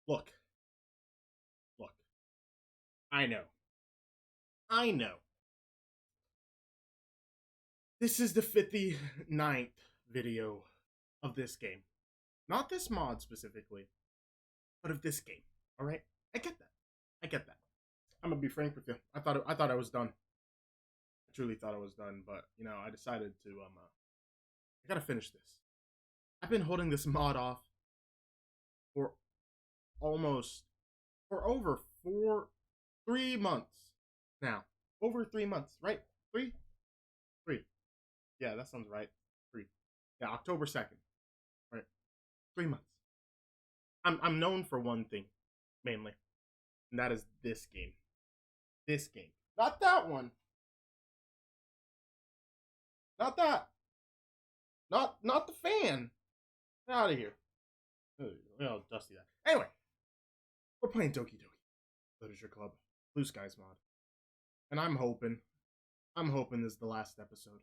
Look, look. I know. I know. This is the 59th video of this game. Not this mod specifically, but of this game. Alright? I get that. I get that. I'm gonna be frank with you. I thought I was done. I truly thought I was done, but I decided to I gotta finish this. I've been holding this mod off for almost for over 3 months now. Over 3 months, right? Three? Three. Yeah, that sounds right. Three. Yeah, October 2nd. Right. 3 months. I'm known for one thing, mainly. And that is this game. This game. Not that one. Not that. Not the fan. Get out of here. Oh, dusty that. Anyway, we're playing Doki Doki Literature Club, Blue Skies mod. And I'm hoping this is the last episode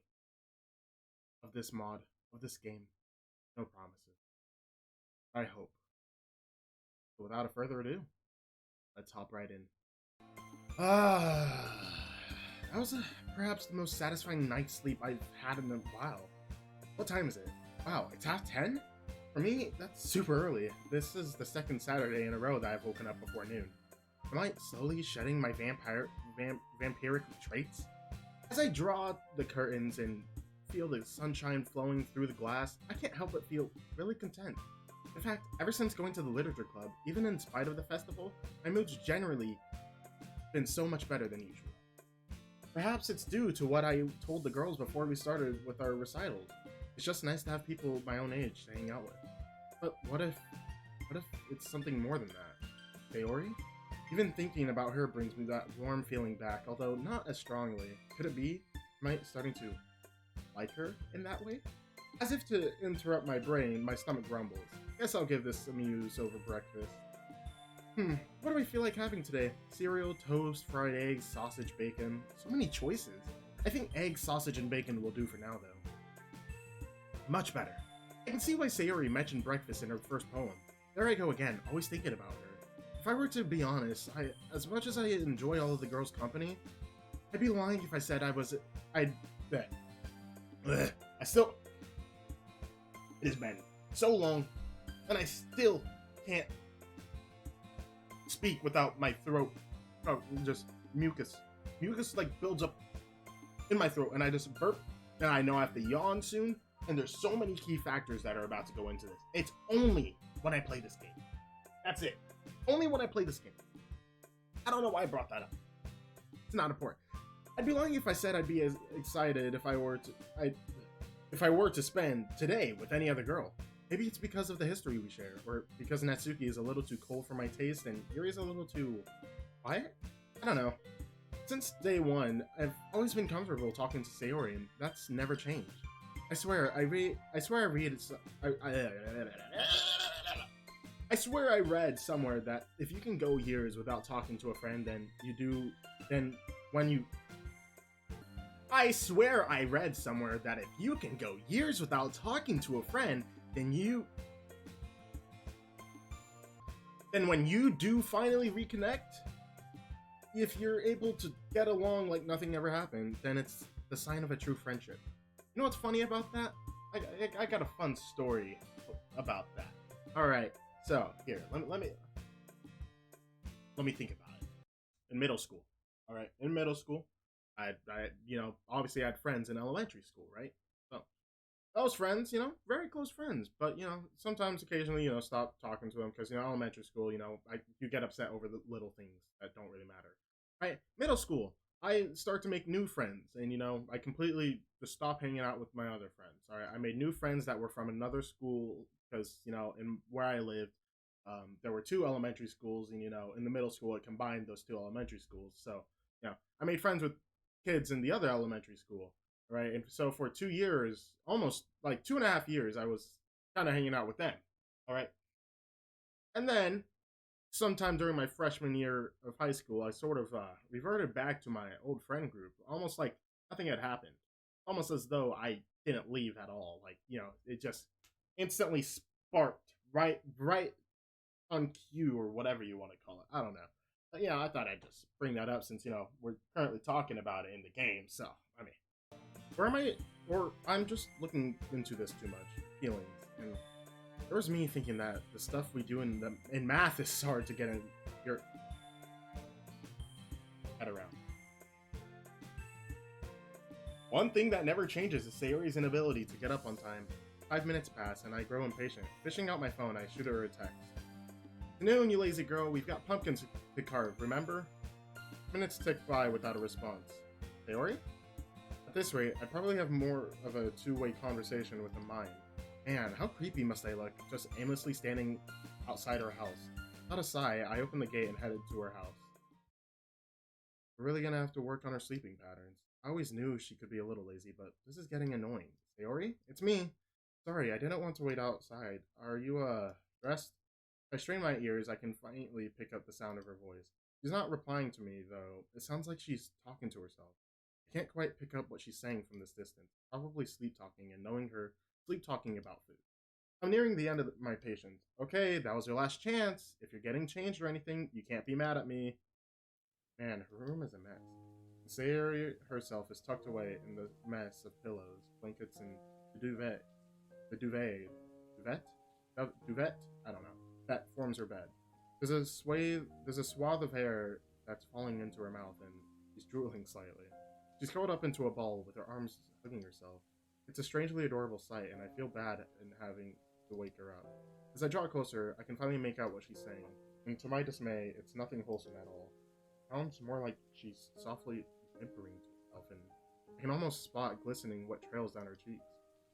of this mod, of this game. No promises. I hope. So without a further ado, let's hop right in. That was perhaps the most satisfying night's sleep I've had in a while. What time is it? Wow, it's half 10? For me, that's super early. This is the second Saturday in a row that I've woken up before noon. Am I slowly shedding my vampiric traits? As I draw the curtains and feel the sunshine flowing through the glass, I can't help but feel really content. In fact, ever since going to the literature club, even in spite of the festival, my mood's generally been so much better than usual. Perhaps it's due to what I told the girls before we started with our recitals. It's just nice to have people my own age to hang out with. But what if it's something more than that? Sayori? Even thinking about her brings me that warm feeling back, although not as strongly. Could it be? Am I starting to like her in that way? As if to interrupt my brain, my stomach grumbles. Guess I'll give this a muse over breakfast. What do I feel like having today? Cereal, toast, fried eggs, sausage, bacon. So many choices. I think egg, sausage, and bacon will do for now, though. Much better. I can see why Sayori mentioned breakfast in her first poem. There I go again, always thinking about her. If I were to be honest, as much as I enjoy all of the girls' company, I'd be lying if I said I still... It has been so long, and I still can't speak without my throat. Just mucus. Mucus, builds up in my throat, and I just burp, and I know I have to yawn soon, and there's so many key factors that are about to go into this. It's only when I play this game. That's it. Only when I play this game. I don't know why I brought that up. It's not important. I'd be lying if I said I'd be as excited if I were to spend today with any other girl. Maybe it's because of the history we share, or because Natsuki is a little too cold for my taste and Yuri's a little too quiet? I don't know. Since day one, I've always been comfortable talking to Sayori, and that's never changed. I swear I read somewhere that if you can go years without talking to a friend, I swear I read somewhere that if you can go years without talking to a friend, then when you do finally reconnect, if you're able to get along like nothing ever happened, then it's the sign of a true friendship. You know what's funny about that? I got a fun story about that. Alright, so here, let me think about it. In middle school. Alright, in middle school, I obviously I had friends in elementary school, right? So those friends, very close friends, but sometimes occasionally, stop talking to them because elementary school, you get upset over the little things that don't really matter. Right? Middle school, I start to make new friends, and I completely just stop hanging out with my other friends. All right, I made new friends that were from another school because in where I lived, there were two elementary schools, and in the middle school it combined those two elementary schools. So I made friends with kids in the other elementary school, right? And so for 2 years, almost like 2.5 years, I was kind of hanging out with them. All right, and then sometime during my freshman year of high school, I sort of reverted back to my old friend group, almost like nothing had happened, almost as though I didn't leave at all. It just instantly sparked right on cue or whatever you want to call it. I don't know. But yeah, I thought I'd just bring that up since, we're currently talking about it in the game. So, I mean, where am I? Or I'm just looking into this too much. Feelings. And there was me thinking that the stuff we do in math is hard to get in your head around. One thing that never changes is Sayori's inability to get up on time. 5 minutes pass, and I grow impatient. Fishing out my phone, I shoot her a text. "Noon, you lazy girl, we've got pumpkins to carve, remember?" Minutes tick by without a response. Sayori? At this rate, I probably have more of a two-way conversation with a mind. Man, how creepy must I look, just aimlessly standing outside her house. Without a sigh, I open the gate and headed to her house. We're really gonna have to work on her sleeping patterns. I always knew she could be a little lazy, but this is getting annoying. Sayori? It's me. Sorry, I didn't want to wait outside. Are you, dressed? If I strain my ears, I can faintly pick up the sound of her voice. She's not replying to me, though. It sounds like she's talking to herself. I can't quite pick up what she's saying from this distance. Probably sleep-talking, and knowing her, sleep-talking about food. I'm nearing the end of my patience. Okay, that was your last chance. If you're getting changed or anything, you can't be mad at me. Man, her room is a mess. Sayori herself is tucked away in the mess of pillows, blankets, and the duvet. The duvet? Duvet? I don't know. That forms her bed. There's a swath of hair that's falling into her mouth, and she's drooling slightly. She's curled up into a ball with her arms hugging herself. It's a strangely adorable sight, and I feel bad in having to wake her up. As I draw closer, I can finally make out what she's saying, and to my dismay, it's nothing wholesome at all. It sounds more like she's softly whimpering to herself, and I can almost spot glistening what trails down her cheeks.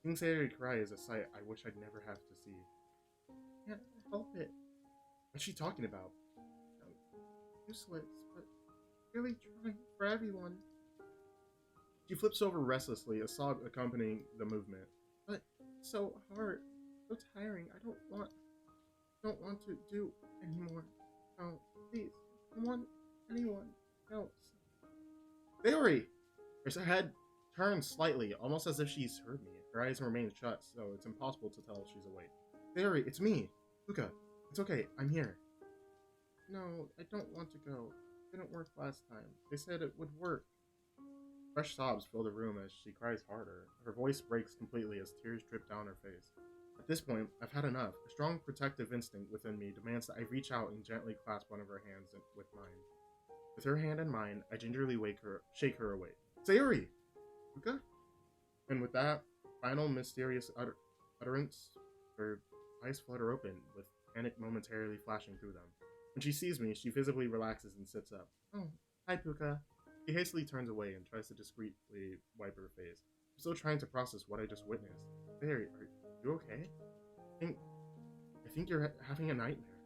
Seeing Sayori cry is a sight I wish I'd never have to see. I can't help it. What's she talking about? I'm useless, but really trying for everyone. She flips over restlessly, a sob accompanying the movement. But it's so hard, so tiring. I don't want to do anymore. Oh, please, I want anyone else. Sayori! Her head turns slightly, almost as if she's heard me. Her eyes remain shut, so it's impossible to tell if she's awake. Sayori, it's me, Puka. It's okay, I'm here. No, I don't want to go. It didn't work last time. They said it would work. Fresh sobs fill the room as she cries harder. Her voice breaks completely as tears drip down her face. At this point, I've had enough. A strong protective instinct within me demands that I reach out and gently clasp one of her hands with mine. With her hand in mine, I gingerly shake her awake. Sayori! Puka? And with that final mysterious utterance, her eyes flutter open, with panic momentarily flashing through them. When she sees me, she visibly relaxes and sits up. Oh, hi Puka. She hastily turns away and tries to discreetly wipe her face. I'm still trying to process what I just witnessed. Sayori, are you okay? I think you're having a nightmare.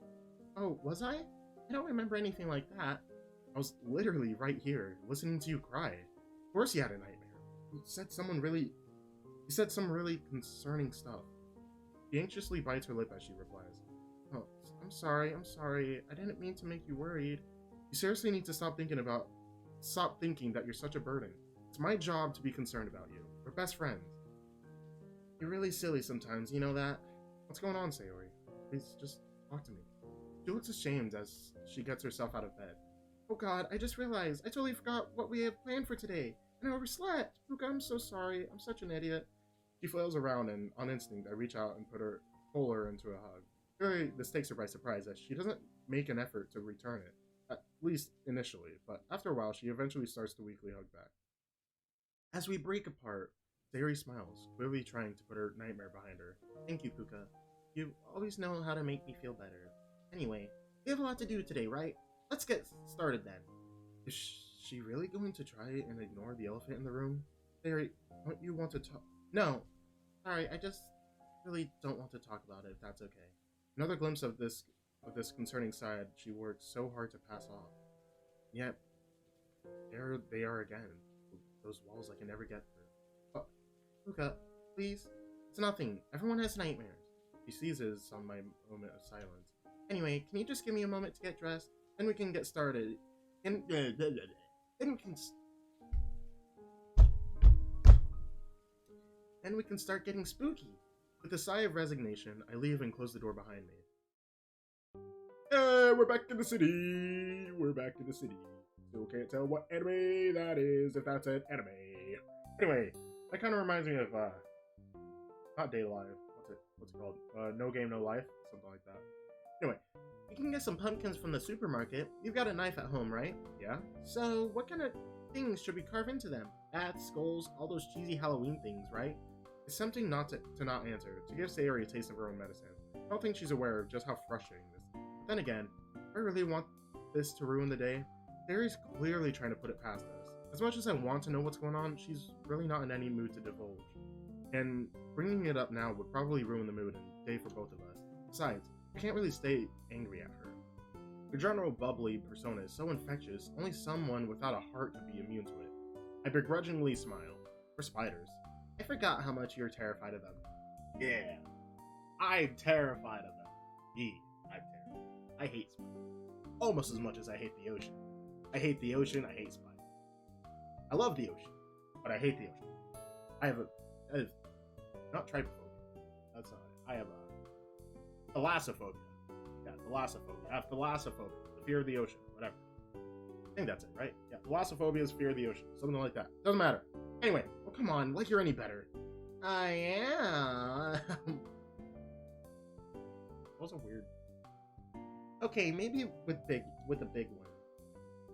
Oh, was I? I don't remember anything like that. I was literally right here, listening to you cry. Of course you had a nightmare. You said some really concerning stuff. She anxiously bites her lip as she replies. Oh, I'm sorry. I didn't mean to make you worried. You seriously need to stop thinking that you're such a burden. It's my job to be concerned about you. We're best friends. You're really silly sometimes, you know that? What's going on, Sayori? Please, just talk to me. She looks ashamed as she gets herself out of bed. Oh god, I just realized. I totally forgot what we have planned for today. And I overslept. Puka, I'm so sorry. I'm such an idiot. She flails around, and on instinct, I reach out and pull her into a hug. Really, this takes her by surprise, as she doesn't make an effort to return it. At least initially, but after a while, she eventually starts to weakly hug back. As we break apart, Sayori smiles, clearly trying to put her nightmare behind her. Thank you, Puka. You always know how to make me feel better. Anyway, we have a lot to do today, right? Let's get started then. Is she really going to try and ignore the elephant in the room? Sayori, don't you want to talk? No. Sorry, I just really don't want to talk about it, if that's okay. Another glimpse of this concerning side she worked so hard to pass off. Yet, there they are again. Those walls I can never get through. Oh, Puka, please. It's nothing. Everyone has nightmares. She seizes on my moment of silence. Anyway, can you just give me a moment to get dressed? Then we can get started. Then we can start getting spooky. With a sigh of resignation, I leave and close the door behind me. Yeah, we're back in the city. We're back in the city. Still can't tell what anime that is, if that's an anime. Anyway, that kind of reminds me of, not Day Live. What's it called? No Game, No Life? Something like that. Anyway, you can get some pumpkins from the supermarket. You've got a knife at home, right? Yeah? So, what kind of things should we carve into them? Bats, skulls, all those cheesy Halloween things, right? It's tempting not to not answer, to give Sayori a taste of her own medicine. I don't think she's aware of just how frustrating this is. But then again, do I really want this to ruin the day? Sayori's clearly trying to put it past us. As much as I want to know what's going on, she's really not in any mood to divulge. And bringing it up now would probably ruin the mood and day for both of us. Besides, I can't really stay angry at her. Her general bubbly persona is so infectious, only someone without a heart could be immune to it. I begrudgingly smile. For spiders. I forgot how much you're terrified of them. Yeah, I'm terrified of them. Yeah, I'm terrified. I hate spiders. Almost as much as I hate the ocean. I hate the ocean, I hate spiders. I love the ocean, but I hate the ocean. I have not trypophobia. That's not it. I have a thalassophobia. Yeah, thalassophobia. I have thalassophobia. The fear of the ocean. Whatever. I think that's it, right? Yeah, thalassophobia is fear of the ocean. Something like that. Doesn't matter. Anyway, well, come on, like you're any better. I am. Wasn't weird. Okay, maybe with a big one.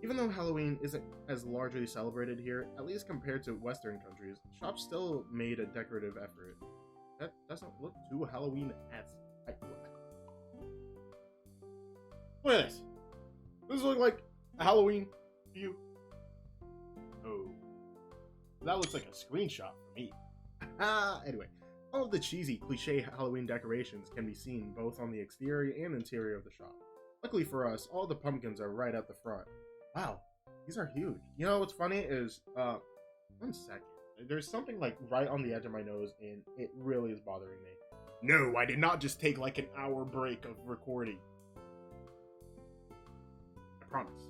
Even though Halloween isn't as largely celebrated here, at least compared to Western countries, shops still made a decorative effort. That doesn't look too Halloween-esque. Look at this. Does this look like a Halloween to you? Oh. That looks like a screenshot for me. Anyway, all of the cheesy, cliche Halloween decorations can be seen both on the exterior and interior of the shop. Luckily for us, all the pumpkins are right at the front. Wow, these are huge. You know what's funny is, 1 second. There's something like right on the edge of my nose and it really is bothering me. No, I did not just take like an hour break of recording. I promise.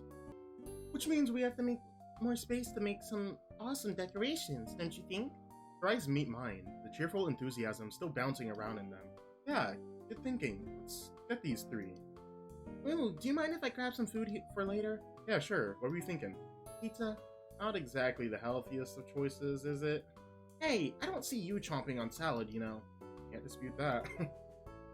Which means we have to make more space to make some awesome decorations, don't you think? Her eyes meet mine, the cheerful enthusiasm still bouncing around in them. Yeah, good thinking. Let's get these 3. Ooh, do you mind if I grab some food for later? Yeah, sure. What were you thinking? Pizza? Not exactly the healthiest of choices, is it? Hey, I don't see you chomping on salad, you know. Can't dispute that.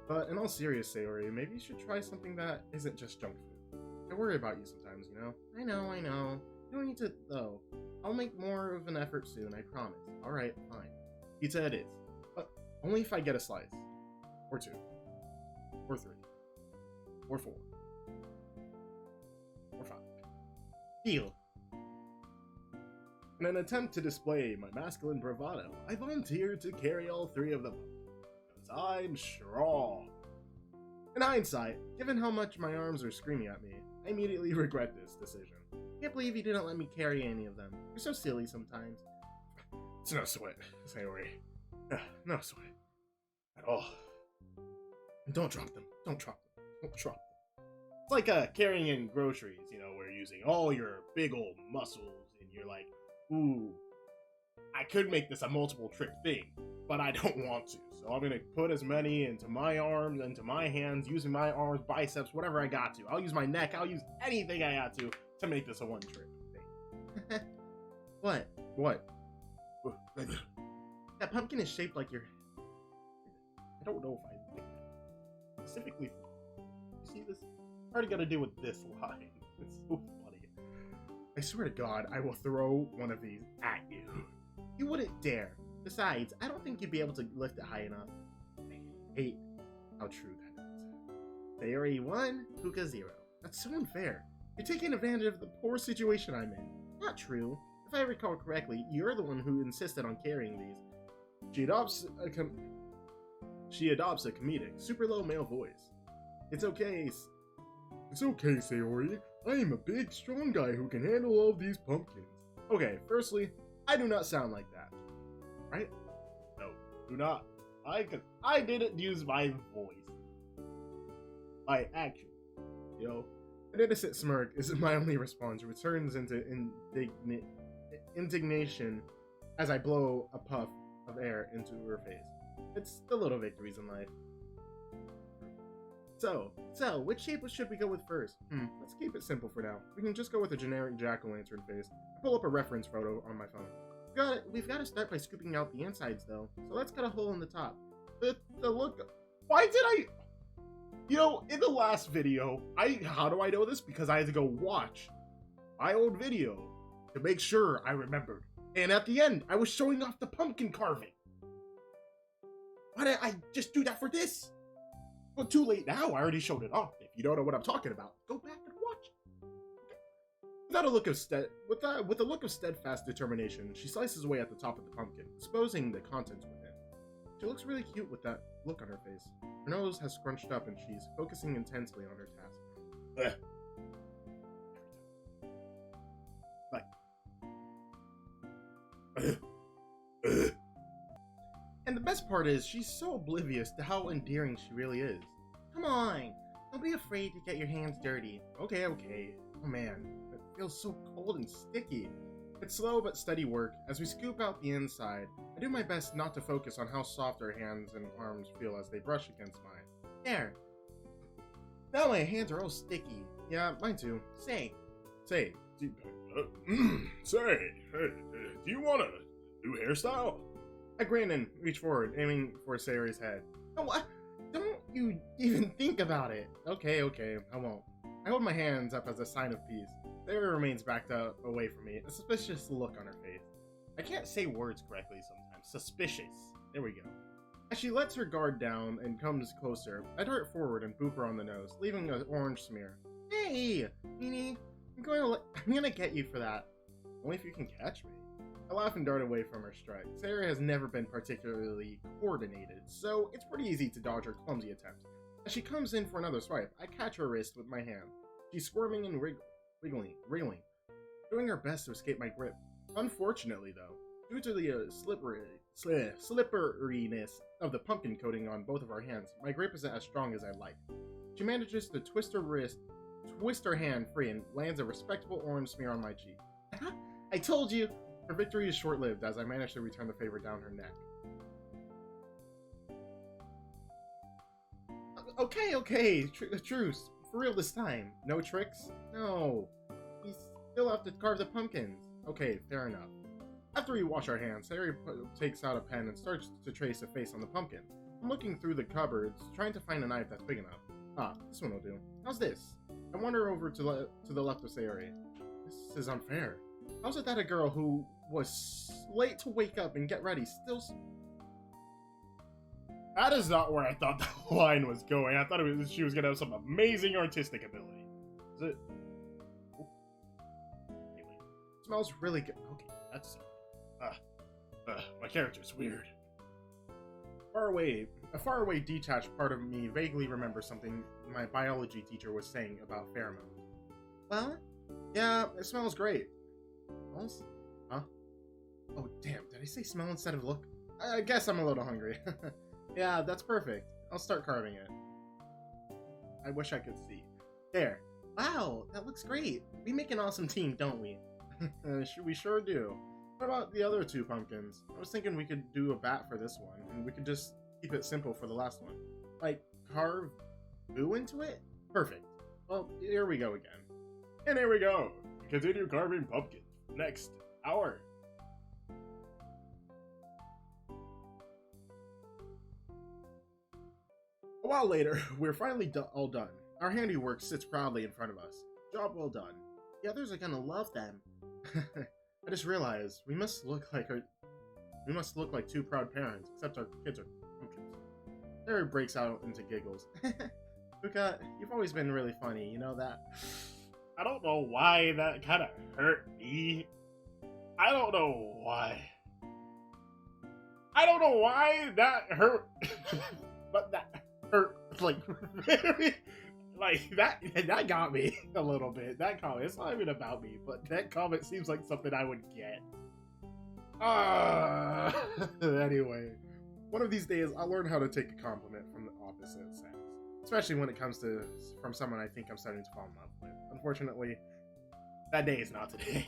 But in all seriousness, Sayori, maybe you should try something that isn't just junk food. I worry about you sometimes, you know? I know. You don't need to, though. I'll make more of an effort soon, I promise. Alright, fine. Pizza it is. But only if I get a slice. Or 2. Or 3. Or 4. Or 5. Deal. In an attempt to display my masculine bravado, I volunteered to carry all 3 of them. Because I'm strong. In hindsight, given how much my arms are screaming at me, I immediately regret this decision. Can't believe you didn't let me carry any of them. You're so silly sometimes. It's no sweat, Sayori. No sweat. At all. And don't drop them. Don't drop them. Don't drop them. It's like carrying in groceries, you know, where you're using all your big old muscles, and you're like, ooh, I could make this a multiple trip thing, but I don't want to. So I'm gonna put as many into my arms, into my hands, using my arms, biceps, whatever I got to. I'll use my neck, I'll use anything I got to make this a one trip thing. What? What? That pumpkin is shaped like your... I don't know if I think that. Specifically, you see this? I already got to deal with this line. It's so funny. I swear to God, I will throw one of these at you. You wouldn't dare. Besides, I don't think you'd be able to lift it high enough. I hate how true that is. Sayori 1, Puka 0. That's so unfair. You're taking advantage of the poor situation I'm in. Not true. If I recall correctly, you're the one who insisted on carrying these. She adopts a comedic, super low male voice. It's okay. It's okay, Sayori. I am a big, strong guy who can handle all of these pumpkins. Okay, firstly, I do not sound like that. Right? No, do not. I didn't use my voice. My action. You know? An innocent smirk isn't my only response. It returns into indignation as I blow a puff of air into her face. It's the little victories in life. So, which shape should we go with first? Let's keep it simple for now. We can just go with a generic jack-o'-lantern face. Pull up a reference photo on my phone. We've got to start by scooping out the insides, though. So let's cut a hole in the top. The look... Why did I... You know, in the last video, how do I know this? Because I had to go watch my old video to make sure I remembered. And at the end, I was showing off the pumpkin carving. Why didn't I just do that for this? Well, too late now. I already showed it off. If you don't know what I'm talking about, go back and watch. Okay. With a look of steadfast determination, she slices away at the top of the pumpkin, exposing the contents within. She looks really cute with that look on her face. Her nose has scrunched up and she's focusing intensely on her task. And the best part is, she's so oblivious to how endearing she really is. Come on, don't be afraid to get your hands dirty. Okay. Oh man, it feels so cold and sticky. It's slow but steady work. As we scoop out the inside, I do my best not to focus on how soft her hands and arms feel as they brush against mine. There. Now my hands are all sticky. Yeah, mine too. Say, hey, do you want a new hairstyle? I grin and reach forward, aiming for Sayori's head. Oh, what? Don't you even think about it. Okay, I won't. I hold my hands up as a sign of peace. Sayori remains backed up away from me, a suspicious look on her face. I can't say words correctly sometimes. Suspicious. There we go. As she lets her guard down and comes closer, I dart forward and boop her on the nose, leaving an orange smear. Hey, Nini, I'm gonna get you for that. Only if you can catch me. I laugh and dart away from her strike. Sayori has never been particularly coordinated, so it's pretty easy to dodge her clumsy attempts. As she comes in for another swipe, I catch her wrist with my hand. She's squirming and wriggling, doing her best to escape my grip. Unfortunately, though, due to the slipperiness of the pumpkin coating on both of our hands, my grip isn't as strong as I'd like. She manages to twist her hand free, and lands a respectable orange smear on my cheek. I told you! Her victory is short-lived as I manage to return the favor down her neck. Okay, truce. For real this time. No tricks? No. We still have to carve the pumpkins. Okay, fair enough. After we wash our hands, Sayori takes out a pen and starts to trace a face on the pumpkin. I'm looking through the cupboards, trying to find a knife that's big enough. Ah, this one will do. How's this? I wander over to the left of Sayori. This is unfair. How's it that a girl who was late to wake up and get ready still... That is not where I thought the line was going. I thought she was going to have some amazing artistic ability. Is it? Oh. Anyway, it smells really good. Okay, that's... my character's weird. A far away detached part of me vaguely remembers something my biology teacher was saying about pheromones. Well, yeah, it smells great. Smells? Huh? Oh, damn, did I say smell instead of look? I guess I'm a little hungry. Yeah, that's perfect. I'll start carving it. I wish I could see. There. Wow, that looks great. We make an awesome team, don't we? We sure do. What about the other two pumpkins? I was thinking we could do a bat for this one, and we could just keep it simple for the last one. Like, carve boo into it? Perfect. Well, here we go again. And here we go. Continue carving pumpkins. Next hour. A while later, we're finally all done. Our handiwork sits proudly in front of us. Job well done. The others are gonna love them. I just realized we must look like two proud parents, except our kids are pumpkins. Harry breaks out into giggles. Puka, you've always been really funny, you know that? I don't know why that kind of hurt me. I don't know why that hurt. But that hurt, like, very... Like, that got me a little bit. That comment, it's not even about me, but that comment seems like something I would get. Anyway, one of these days, I'll learn how to take a compliment from the opposite sex. Especially when it comes from someone I think I'm starting to fall in love with. Unfortunately, that day is not today.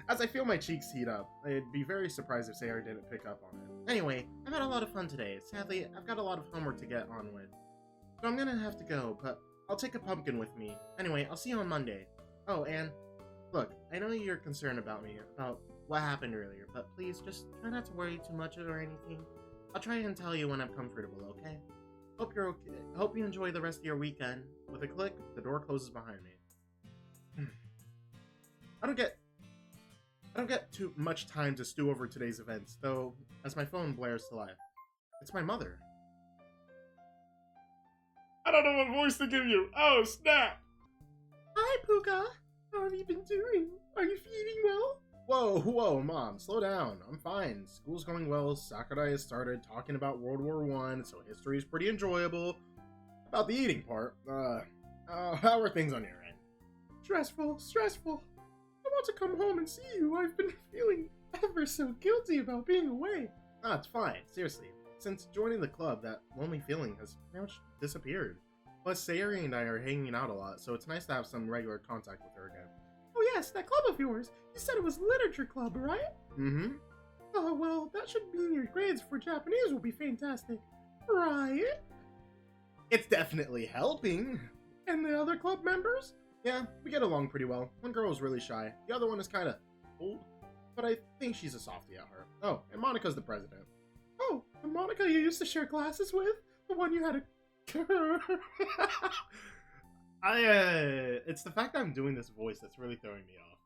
As I feel my cheeks heat up, I'd be very surprised if Sayori didn't pick up on it. Anyway, I've had a lot of fun today. Sadly, I've got a lot of homework to get on with. So I'm gonna have to go, but I'll take a pumpkin with me. Anyway, I'll see you on Monday. Oh, and look, I know you're concerned about me, about what happened earlier, but please just try not to worry too much or anything. I'll try and tell you when I'm comfortable, okay? Hope you're okay. Hope you enjoy the rest of your weekend. With a click, the door closes behind me. I don't get too much time to stew over today's events, though, as my phone blares to life. It's my mother. I don't know what voice to give you. Oh, snap! Hi, Puka. How have you been doing? Are you feeling well? Whoa, Mom, slow down. I'm fine. School's going well. Sakurai has started talking about World War I, so history is pretty enjoyable. About the eating part, how are things on your end? Stressful. I want to come home and see you. I've been feeling ever so guilty about being away. Ah, it's fine. Seriously. Since joining the club, that lonely feeling has pretty much disappeared. Plus, Sayuri and I are hanging out a lot, so it's nice to have some regular contact with her again. Oh yes, that club of yours. You said it was literature club, right? Mm-hmm. Oh, well, that should mean your grades for Japanese will be fantastic. Right? It's definitely helping. And the other club members? Yeah, we get along pretty well. One girl is really shy. The other one is kind of old. But I think she's a softie at heart. Oh, and Monica's the president. Oh, the Monica you used to share classes with? The one you had a... It's the fact that I'm doing this voice that's really throwing me off.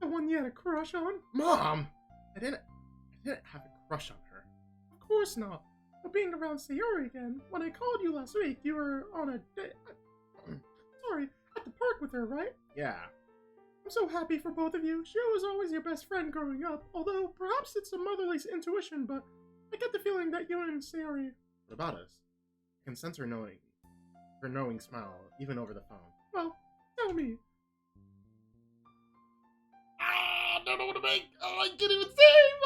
The one you had a crush on? Mom! I didn't have a crush on her. Of course not. But being around Sayori again, when I called you last week, you were on a date... Sorry, at the park with her, right? Yeah. I'm so happy for both of you. She was always your best friend growing up, although perhaps it's a motherly intuition, but I get the feeling that you and Sayori... What about us? I can sense her knowing smile, even over the phone. Well, tell me. I don't know what to make. Oh, I can't even say.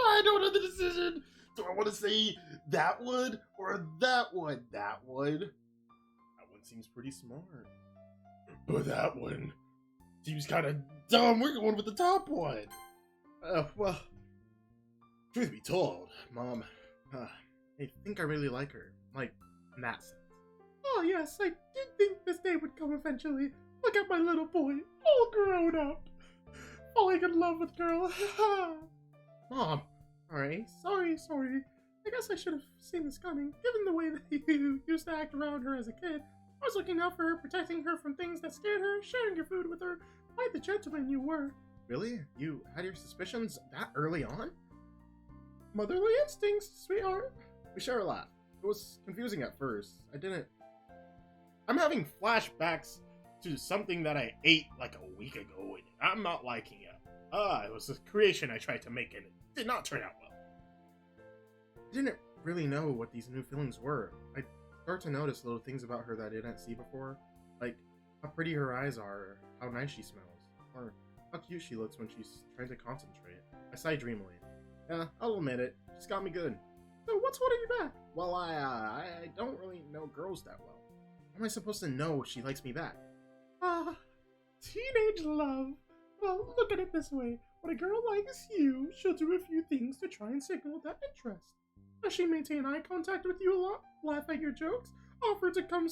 I don't know the decision. Do I want to say that one or that one? That one. That one seems pretty smart. But that one seems kind of dumb. We're going with the top one. Well, truth be told, Mom, I think I really like her. Like, in that sense. Oh, yes, I did think this day would come eventually. Look at my little boy, all grown up. Falling in love with girl. Mom, sorry. I guess I should have seen this coming. Given the way that you used to act around her as a kid, I was looking out for her, protecting her from things that scared her, sharing your food with her. Quite the gentleman you were. Really? You had your suspicions that early on? Motherly instincts, sweetheart. We share a laugh. It was confusing at first. I'm having flashbacks to something that I ate like a week ago, and I'm not liking it. It was a creation I tried to make, and it did not turn out well. I didn't really know what these new feelings were. I start to notice little things about her that I didn't see before, like how pretty her eyes are, or how nice she smells, or how cute she looks when she's trying to concentrate. I sigh dreamily. Yeah, I'll admit it. She's got me good. So what's holding you back? Well, I don't really know girls that well. How am I supposed to know she likes me back? Teenage love. Well, look at it this way. When a girl likes you, she'll do a few things to try and signal that interest. Does she maintain eye contact with you a lot, laugh at your jokes, offer to come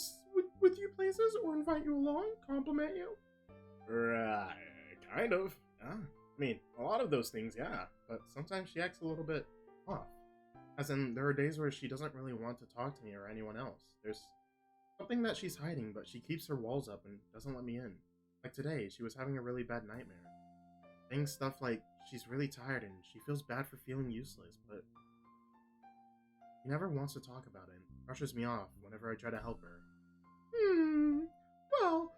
with you places, or invite you along, compliment you? Kind of. Yeah. I mean, a lot of those things, yeah. But sometimes she acts a little bit off. As in, there are days where she doesn't really want to talk to me or anyone else. There's something that she's hiding, but she keeps her walls up and doesn't let me in. Like today, she was having a really bad nightmare. Saying stuff like she's really tired and she feels bad for feeling useless, but she never wants to talk about it and brushes me off whenever I try to help her. Well,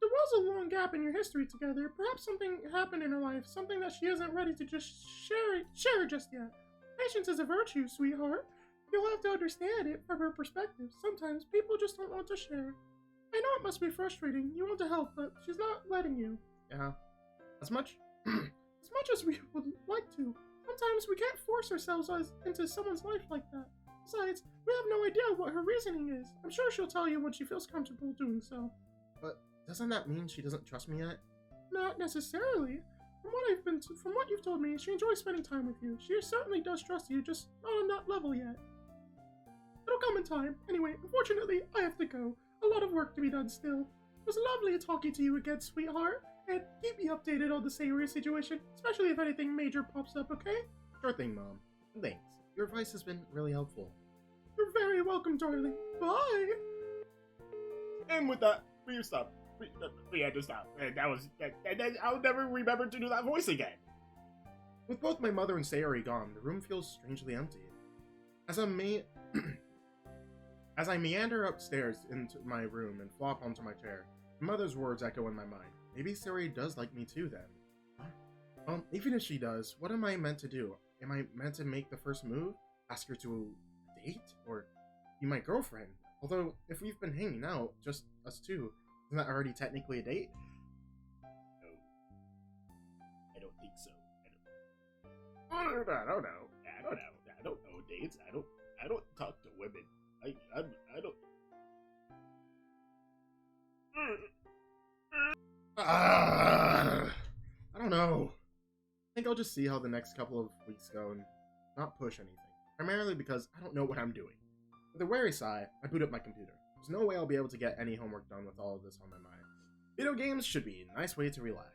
there was a long gap in your history together. Perhaps something happened in her life, something that she isn't ready to just share just yet. Patience is a virtue, sweetheart. You'll have to understand it from her perspective. Sometimes people just don't want to share. I know it must be frustrating. You want to help, but she's not letting you. Yeah. As much as we would like to. Sometimes we can't force ourselves into someone's life like that. Besides, we have no idea what her reasoning is. I'm sure she'll tell you when she feels comfortable doing so. But doesn't that mean she doesn't trust me yet? Not necessarily. From what you've told me, she enjoys spending time with you. She certainly does trust you, just not on that level yet. It'll come in time. Anyway, unfortunately, I have to go. A lot of work to be done still. It was lovely talking to you again, sweetheart. And keep me updated on the Sayori situation, especially if anything major pops up, okay? Sure thing, Mom. Thanks. Your advice has been really helpful. You're very welcome, darling. Bye! And with that, we stop. We had to stop. And I'll never remember to do that voice again. With both my mother and Sayori gone, the room feels strangely empty. As I meander upstairs into my room and flop onto my chair, my mother's words echo in my mind. Maybe Sayori does like me too, then. Well, even if she does, what am I meant to do? Am I meant to make the first move? Ask her to a date? Or be my girlfriend? Although, if we've been hanging out, just us two, isn't that already technically a date? No. I don't think so. I don't know. I don't know dates. I don't talk to women. I don't. I don't know. I think I'll just see how the next couple of weeks go and not push anything. Primarily because I don't know what I'm doing. With a wary sigh, I boot up my computer. There's no way I'll be able to get any homework done with all of this on my mind. Video games should be a nice way to relax.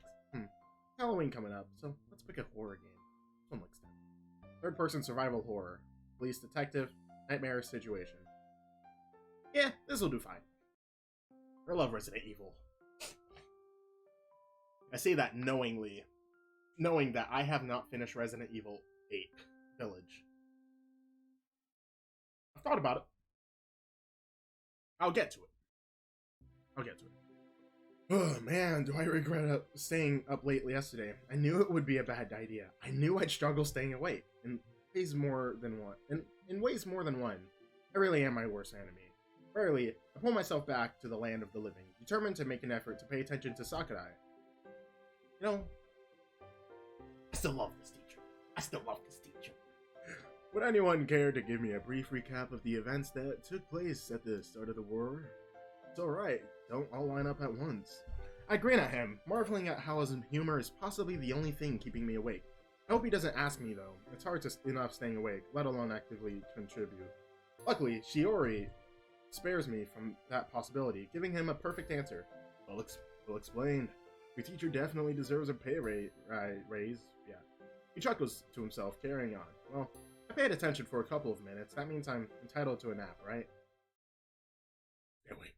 Halloween coming up, so let's pick a horror game. This one looks good. Third-person survival horror. Police detective. Nightmare situation. Yeah, this'll do fine. I love Resident Evil. I say that knowingly. Knowing that I have not finished Resident Evil 8 Village. I've thought about it. I'll get to it. Oh man, do I regret staying up late yesterday. I knew it would be a bad idea. I knew I'd struggle staying awake. In ways more than one. In ways more than one. I really am my worst enemy. Rarely, I pull myself back to the land of the living, determined to make an effort to pay attention to Sakurai. You know, I still love this teacher. Would anyone care to give me a brief recap of the events that took place at the start of the war? It's alright, don't all line up at once. I grin at him, marveling at how his humor is possibly the only thing keeping me awake. I hope he doesn't ask me though. It's hard enough staying awake, let alone actively contribute. Luckily, Shiori spares me from that possibility, giving him a perfect answer. Well explained. Your teacher definitely deserves a pay raise. Yeah. He chuckles to himself, carrying on. Well, I paid attention for a couple of minutes. That means I'm entitled to a nap, right? Stay awake.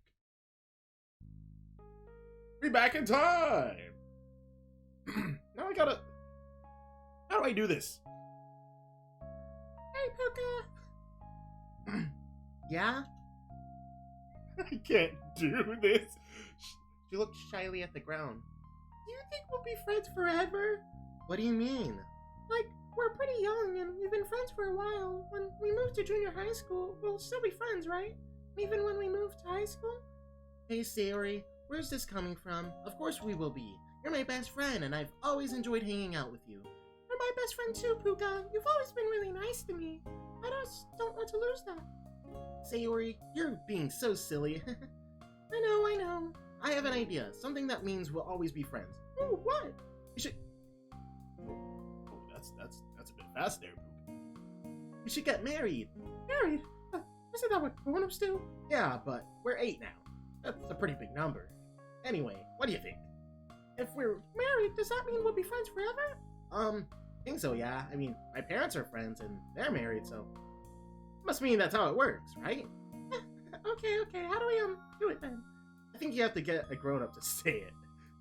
Be back in time! Now I gotta... How do I do this? Hey, Puka! Yeah? I can't do this. She looked shyly at the ground. Do you think we'll be friends forever? What do you mean? Like, we're pretty young and we've been friends for a while. When we move to junior high school, we'll still be friends, right? Even when we move to high school? Hey, Sayori, where's this coming from? Of course we will be. You're my best friend and I've always enjoyed hanging out with you. You're my best friend too, Puka. You've always been really nice to me. I just don't want to lose that. Sayori, you're being so silly. I know. I have an idea. Something that means we'll always be friends. Ooh, what? You should... Oh, that's a bit fast there, Puka. We should get married. Married? Isn't that what grown-ups do? Yeah, but we're 8 now. That's a pretty big number. Anyway, what do you think? If we're married, does that mean we'll be friends forever? I think so, yeah. I mean, my parents are friends and they're married, so... Must mean that's how it works, right? Okay. How do we, do it then? I think you have to get a grown-up to say it.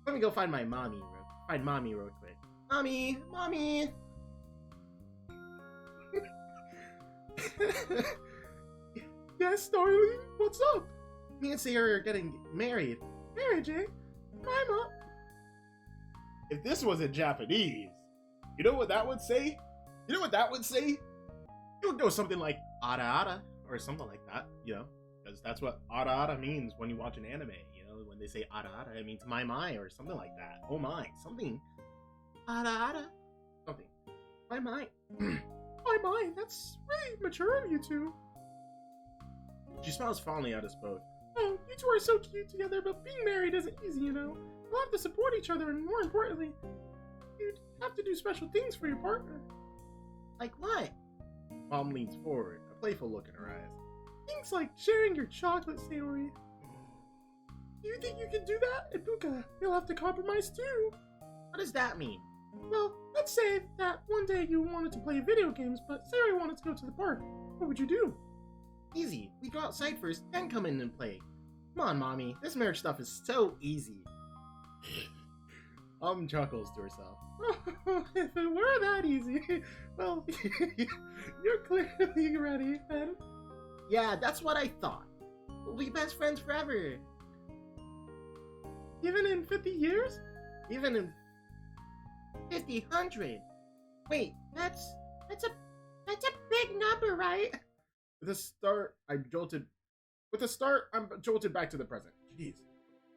Let me go find my mommy real quick. Mommy! Yes, darling? What's up? Me and Sayori are getting married. Marriage, eh? Mama! If this wasn't Japanese, you know what that would say? It would go something like "ara ara" or something like that, you know? Because that's what "ara ara" means when you watch an anime, you know? When they say "ara ara," it means my, or something like that. Oh my, something. "Ara ara." Something. My. My, that's really mature of you two. She smiles fondly at us both. Oh, you two are so cute together, but being married isn't easy, you know? You'll have to support each other, and more importantly, you'd have to do special things for your partner. Like what? Mom leans forward, a playful look in her eyes. Things like sharing your chocolate, Sayori. Do you think you can do that? And Puka, you'll have to compromise too. What does that mean? Well, let's say that one day you wanted to play video games, but Sayori wanted to go to the park. What would you do? Easy. We go outside first, then come in and play. Come on, Mommy. This marriage stuff is so easy. Chuckles to herself. If it were that easy, well, you're clearly ready, then. Yeah, that's what I thought. We'll be best friends forever. Even in 50 years? Even in 50, 100. Wait, that's a big number, right? With a start, I'm jolted back to the present. Jeez.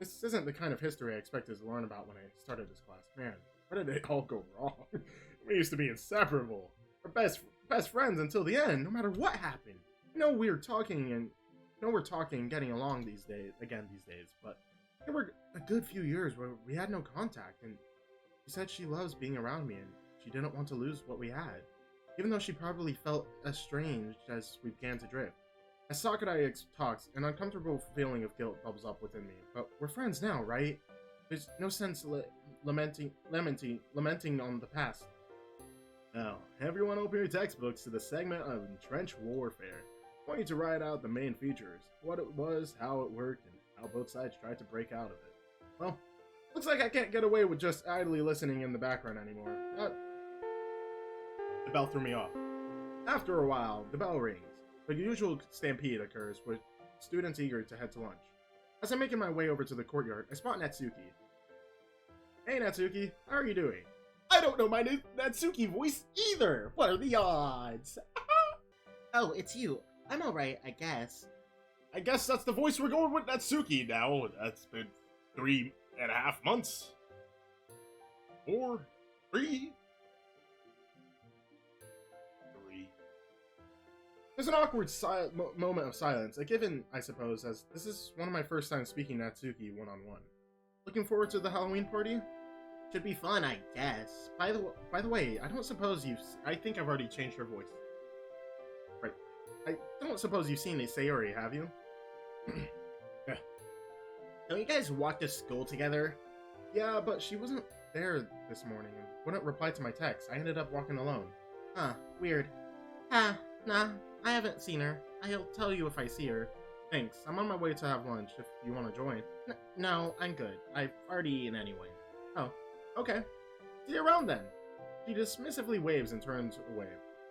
This isn't the kind of history I expected to learn about when I started this class. Man, where did it all go wrong? We used to be inseparable. We're best friends until the end, no matter what happened. We're talking and getting along these days, but there were a good few years where we had no contact, and she said she loves being around me, and she didn't want to lose what we had, even though she probably felt estranged as we began to drift. As Sakurai talks, an uncomfortable feeling of guilt bubbles up within me, but we're friends now, right? There's no sense lamenting on the past. Now, everyone open your textbooks to the segment of Trench Warfare. I want you to write out the main features, what it was, how it worked, and how both sides tried to break out of it. Well, looks like I can't get away with just idly listening in the background anymore. The bell threw me off. After a while, the bell rings. The usual stampede occurs, with students eager to head to lunch. As I'm making my way over to the courtyard, I spot Natsuki. Hey Natsuki, how are you doing? I don't know my Natsuki voice either. What are the odds? Oh, it's you. I'm alright, I guess. I guess that's the voice we're going with, Natsuki. Now, that's been 3.5 months. 4, 3. There's an awkward moment of silence, a given, I suppose, as this is one of my first times speaking Natsuki one-on-one. Looking forward to the Halloween party? Should be fun, I guess. By the way, I don't suppose I think I've already changed her voice. Right. I don't suppose you've seen Sayori, have you? Yeah. Don't you guys walk to school together? Yeah, but she wasn't there this morning and wouldn't reply to my text. I ended up walking alone. Huh, weird. Nah, I haven't seen her. I'll tell you if I see her. Thanks. I'm on my way to have lunch if you want to join. No, I'm good. I've already eaten anyway. Oh, okay. See you around then. She dismissively waves and turns away.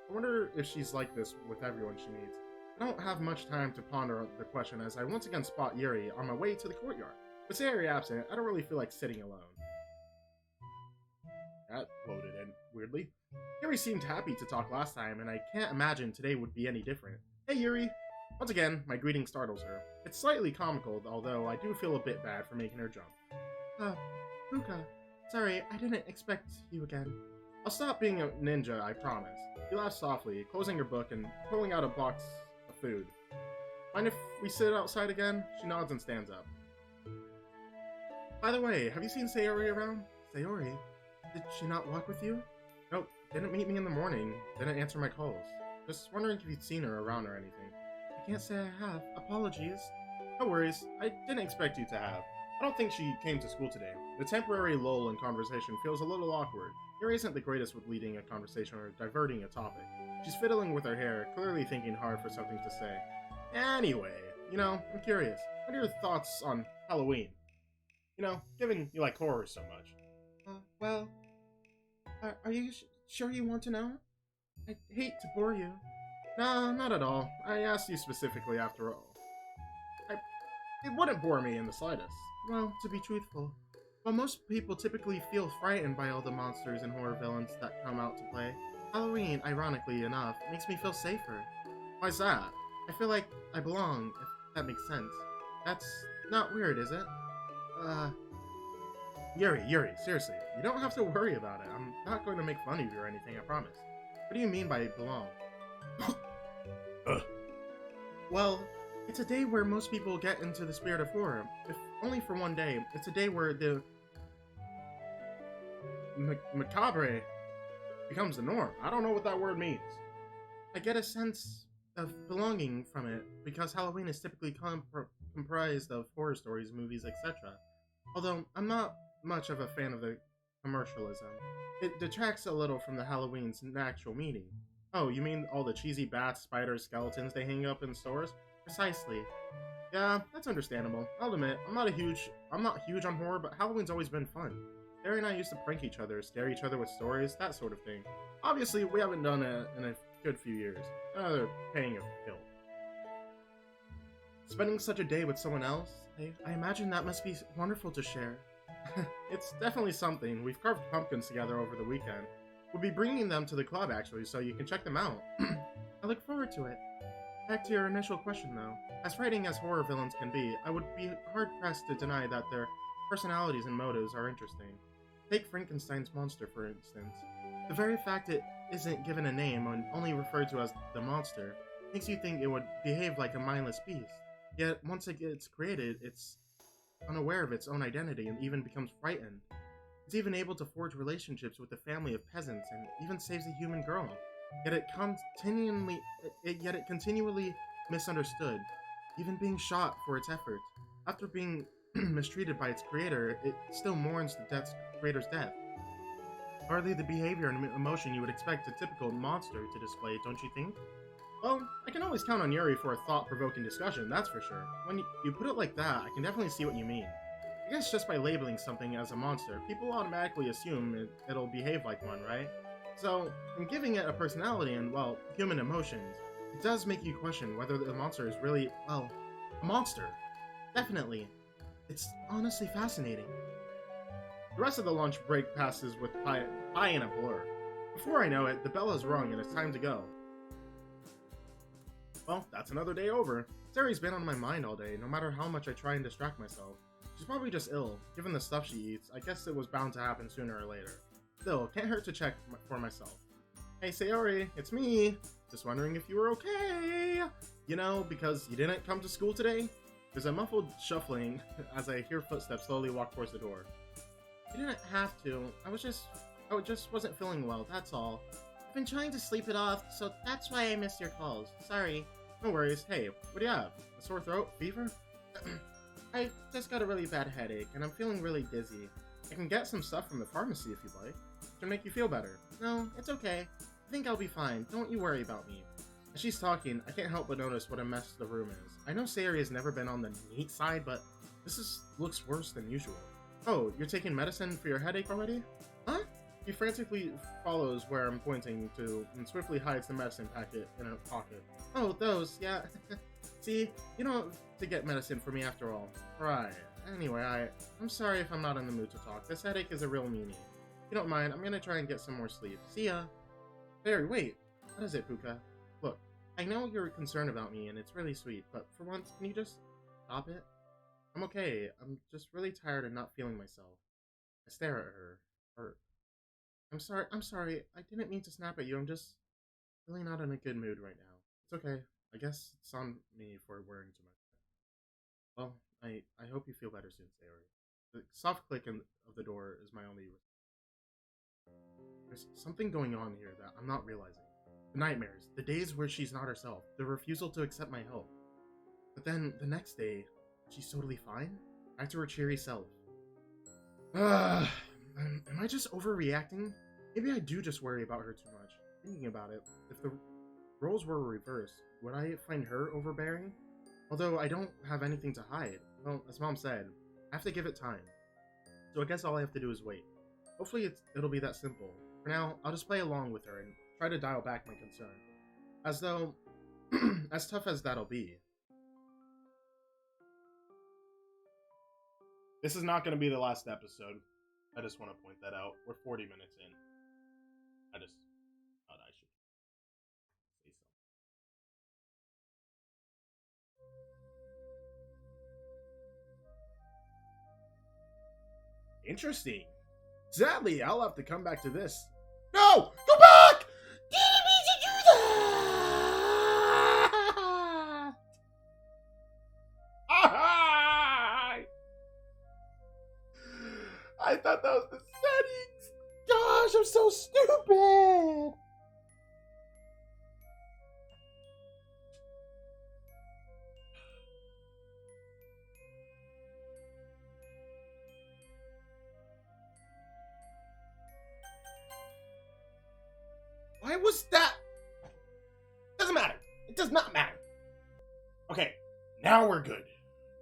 I wonder if she's like this with everyone she meets. I don't have much time to ponder the question as I once again spot Yuri on my way to the courtyard. With Sayori absent, I don't really feel like sitting alone. That loaded in weirdly. Yuri seemed happy to talk last time, and I can't imagine today would be any different. Hey Yuri! Once again, my greeting startles her. It's slightly comical, although I do feel a bit bad for making her jump. Puka. Sorry, I didn't expect you again. I'll stop being a ninja, I promise. She laughs softly, closing her book and pulling out a box of food. Mind if we sit outside again? She nods and stands up. By the way, have you seen Sayori around? Sayori? Did she not walk with you? Nope, didn't meet me in the morning, didn't answer my calls. Just wondering if you'd seen her around or anything. I can't say I have. Apologies. No worries, I didn't expect you to have. I don't think she came to school today. The temporary lull in conversation feels a little awkward. Yuri isn't the greatest with leading a conversation or diverting a topic. She's fiddling with her hair, clearly thinking hard for something to say. Anyway, I'm curious. What are your thoughts on Halloween? Given you like horror so much. Well, are you sure you want to know? I'd hate to bore you. No, not at all. I asked you specifically after all. It wouldn't bore me in the slightest. Well, to be truthful, while most people typically feel frightened by all the monsters and horror villains that come out to play, Halloween, ironically enough, makes me feel safer. Why's that? I feel like I belong, if that makes sense. That's not weird, is it? Yuri, seriously, you don't have to worry about it. I'm not going to make fun of you or anything, I promise. What do you mean by belong? Well, it's a day where most people get into the spirit of horror. If only for one day. It's a day where the macabre becomes the norm. I don't know what that word means. I get a sense of belonging from it, because Halloween is typically comprised of horror stories, movies, etc. Although I'm not much of a fan of the commercialism. It detracts a little from the Halloween's natural meaning. Oh, you mean all the cheesy bats, spiders, skeletons they hang up in stores? Precisely. Yeah, that's understandable. I'll admit, I'm not huge on horror, but Halloween's always been fun. Gary and I used to prank each other, scare each other with stories, that sort of thing. Obviously, we haven't done it in a good few years. Another paying a bill. Spending such a day with someone else, I imagine that must be wonderful to share. It's definitely something. We've carved pumpkins together over the weekend. We'll be bringing them to the club, actually, so you can check them out. I look forward to it. Back to your initial question, though. As frightening as horror villains can be, I would be hard-pressed to deny that their personalities and motives are interesting. Take Frankenstein's monster, for instance. The very fact it isn't given a name and only referred to as the monster makes you think it would behave like a mindless beast. Yet, once it gets created, it's unaware of its own identity and even becomes frightened. It's even able to forge relationships with a family of peasants and even saves a human girl. Yet it continually misunderstood, even being shot for its efforts. After being mistreated by its creator, it still mourns the creator's death. Hardly the behavior and emotion you would expect a typical monster to display, don't you think? Well, I can always count on Yuri for a thought-provoking discussion, that's for sure. When you put it like that, I can definitely see what you mean. I guess just by labeling something as a monster, people automatically assume it'll behave like one, right? So, in giving it a personality and, well, human emotions, it does make you question whether the monster is really, well, a monster. Definitely. It's honestly fascinating. The rest of the lunch break passes with pie in a blur. Before I know it, the bell has rung and it's time to go. Well, that's another day over. Sari's been on my mind all day, no matter how much I try and distract myself. She's probably just ill. Given the stuff she eats, I guess it was bound to happen sooner or later. Still, can't hurt to check for myself. Hey Sayori, it's me! Just wondering if you were okay! You know, because you didn't come to school today? There's a muffled shuffling as I hear footsteps slowly walk towards the door. You didn't have to. I just wasn't feeling well, that's all. I've been trying to sleep it off, so that's why I missed your calls. Sorry. No worries. Hey, what do you have? A sore throat? Fever? I just got a really bad headache, and I'm feeling really dizzy. I can get some stuff from the pharmacy if you'd like. To make you feel better. No, it's okay. I think I'll be fine. Don't you worry about me. As she's talking, I can't help but notice what a mess the room is. I know Sayori has never been on the neat side, but looks worse than usual. Oh, you're taking medicine for your headache already? Huh? He frantically follows where I'm pointing to and swiftly hides the medicine packet in her pocket. Oh, those, yeah. See, you don't have to get medicine for me after all. Right. Anyway, I'm sorry if I'm not in the mood to talk. This headache is a real meanie. If you don't mind, I'm gonna try and get some more sleep. See ya. Barry, wait. What is it, Puka? Look, I know you're concerned about me, and it's really sweet, but for once, can you just stop it? I'm okay. I'm just really tired and not feeling myself. I stare at her. I'm sorry. I didn't mean to snap at you. I'm just really not in a good mood right now. It's okay. I guess it's on me for worrying too much. Well, I hope you feel better soon, Sayori. The soft click of the door is my only... There's something going on here that I'm not realizing. The nightmares, the days where she's not herself, the refusal to accept my help. But then, the next day, she's totally fine? Back to her cheery self. Am I just overreacting? Maybe I do just worry about her too much. Thinking about it, if the roles were reversed, would I find her overbearing? Although I don't have anything to hide. Well, as Mom said, I have to give it time. So I guess all I have to do is wait. Hopefully it'll be that simple. For now, I'll just play along with her and try to dial back my concern. As though, as tough as that'll be. This is not going to be the last episode. I just want to point that out. We're 40 minutes in. I just thought I should say something. Interesting. Sadly, I'll have to come back to this. No! Go back! Didn't mean to do that! I thought that was the settings! Gosh, I'm so stupid! Why was that? Doesn't matter. It does not matter. Okay, now we're good.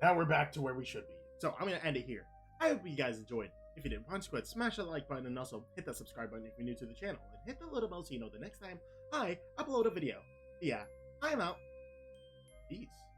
Now we're back to where we should be. So I'm gonna end it here. I hope you guys enjoyed. If you did, why don't you go ahead, smash that like button and also hit that subscribe button if you're new to the channel. And hit the little bell so you know the next time I upload a video. Yeah, I'm out. Peace.